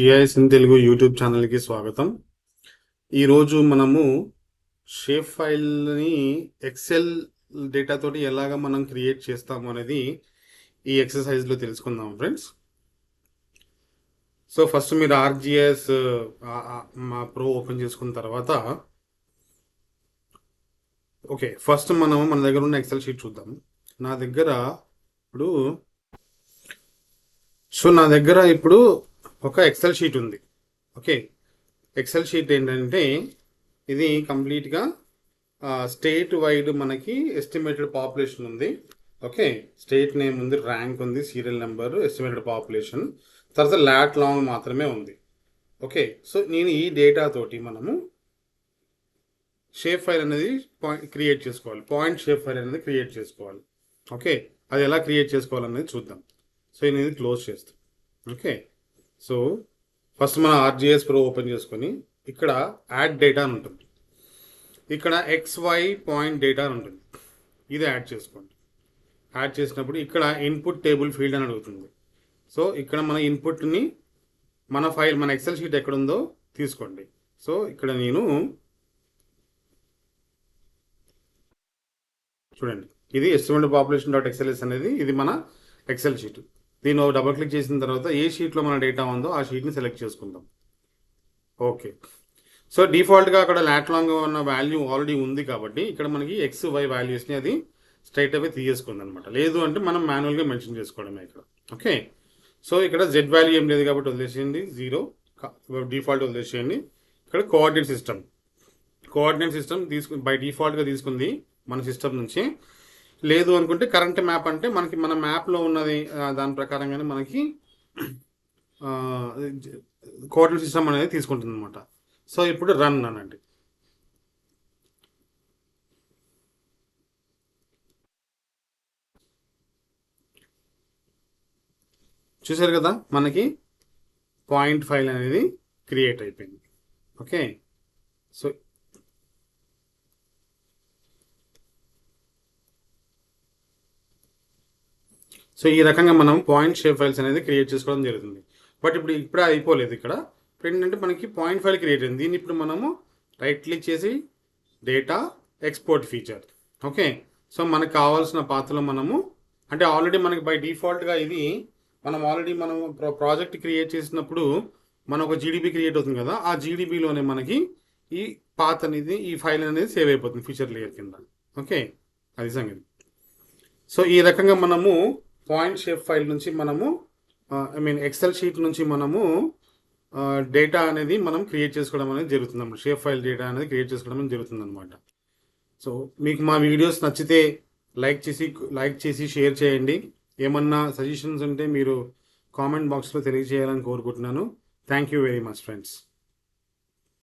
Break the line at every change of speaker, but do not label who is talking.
GIS in Telugu YouTube ఛానల్కి స్వాగతం. ఈరోజు మనము షేప్ ఫైల్ని ఎక్సెల్ డేటా తోటి ఎలాగ మనం క్రియేట్ చేస్తాము అనేది ఈ ఎక్సర్సైజ్లో తెలుసుకుందాం ఫ్రెండ్స్. సో ఫస్ట్ మీరు ArcGIS మా ప్రో ఓపెన్ చేసుకున్న తర్వాత ఓకే ఫస్ట్ మనం మన దగ్గర ఉన్న ఎక్సెల్ షీట్ చూద్దాం. నా దగ్గర ఇప్పుడు ఒక ఎక్సెల్ షీట్ ఉంది. ఓకే, ఎక్సెల్ షీట్ ఏంటంటే ఇది కంప్లీట్గా స్టేట్ వైడ్ మనకి ఎస్టిమేటెడ్ పాపులేషన్ ఉంది. ఓకే, స్టేట్ నేమ్ ఉంది, ర్యాంక్ ఉంది, సీరియల్ నెంబర్, ఎస్టిమేటెడ్ పాపులేషన్, తర్వాత లాట్ లాంగ్ మాత్రమే ఉంది. ఓకే, సో నేను ఈ డేటా తోటి మనము షేప్ ఫైల్ అనేది క్రియేట్ చేసుకోవాలి. పాయింట్ షేప్ ఫైల్ అనేది క్రియేట్ చేసుకోవాలి. ఓకే, అది ఎలా క్రియేట్ చేసుకోవాలనేది చూద్దాం. సో నేను ఇది క్లోజ్ చేస్తాను. ఓకే, సో ఫస్ట్ మనం ArcGIS ప్రో ఓపెన్ చేసుకొని ఇక్కడ యాడ్ డేటా అని ఉంటుంది. ఇక్కడ XY పాయింట్ డేటా అని ఉంటుంది. ఇది యాడ్ చేసుకోండి. యాడ్ చేసినప్పుడు ఇక్కడ ఇన్పుట్ టేబుల్ ఫీల్డ్ అని అడుగుతుంది. సో ఇక్కడ మన ఇన్పుట్ని మన ఫైల్ మన ఎక్సెల్ షీట్ ఎక్కడుందో తీసుకోండి. సో ఇక్కడ నేను చూడండి, ఇది ఎస్టిమేటెడ్ పాపులేషన్ .xls అనేది ఇది మన ఎక్సెల్ షీట్. దీన్ని డబుల్ క్లిక్ చేసిన తర్వాత ఏ షీట్లో మన డేటా ఉందో ఆ షీట్ని సెలెక్ట్ చేసుకుందాం. ఓకే, సో డిఫాల్ట్గా అక్కడ లాట్ లాంగ్ ఉన్న వాల్యూ ఆల్రెడీ ఉంది కాబట్టి ఇక్కడ మనకి XY వాల్యూస్ని అది స్ట్రైట్ అవే తీసేసుకుంది అనమాట. లేదు అంటే మనం మాన్యువల్గా మెన్షన్ చేసుకోవడమే ఇక్కడ. ఓకే, సో ఇక్కడ Z వాల్యూ ఏం లేదు కాబట్టి వదిలేసేయండి, 0 డిఫాల్ట్ వదిలేసేయండి. ఇక్కడ కోఆర్డినేట్ సిస్టమ్ బై డిఫాల్ట్గా తీసుకుంది మన సిస్టమ్ నుంచి. లేదు అనుకుంటే కరెంట్ మ్యాప్ అంటే మనకి మన మ్యాప్లో ఉన్నది దాని ప్రకారంగానే మనకి కోఆర్డినేట్ సిస్టమ్ అనేది తీసుకుంటుంది అనమాట. సో ఇప్పుడు రన్ అనండి. చూసారు కదా, మనకి పాయింట్ ఫైల్ అనేది క్రియేట్ అయిపోయింది. ఓకే, సో ఈ రకంగా మనం పాయింట్ షేప్ ఫైల్స్ అనేది క్రియేట్ చేసుకోవడం జరుగుతుంది. బట్ ఇప్పుడు అయిపోలేదు. ఇక్కడ ఏంటంటే మనకి పాయింట్ ఫైల్ క్రియేట్ అయింది. దీన్ని ఇప్పుడు మనము రైట్ క్లిక్ చేసి data export feature. Okay, so మనకు కావాల్సిన పాత్రలో మనము అంటే ఆల్రెడీ మనకి బై డిఫాల్ట్గా ఇది మనం ప్రాజెక్ట్ క్రియేట్ చేసినప్పుడు మన ఒక జీడీబీ క్రియేట్ అవుతుంది కదా, ఆ జీడీబీలోనే మనకి ఈ పాత్ అనేది ఈ ఫైల్ అనేది సేవ్ అయిపోతుంది ఫీచర్ లేయర్ కింద. ఓకే, అది సంగతి. సో ఈ రకంగా మనము పాయింట్ షేప్ ఫైల్ నుంచి మనము ఎక్సెల్ షీట్ నుంచి మనము డేటా అనేది మనం క్రియేట్ చేసుకోవడం అనేది జరుగుతుంది అన్నమాట. షేప్ ఫైల్ డేటా అనేది క్రియేట్ చేసుకోవడం అనేది జరుగుతుంది అనమాట. సో మీకు మా వీడియోస్ నచ్చితే లైక్ చేసి షేర్ చేయండి. ఏమన్నా సజెషన్స్ ఉంటే మీరు కామెంట్ బాక్స్లో తెలియజేయాలని కోరుకుంటున్నాను. Thank you very much friends.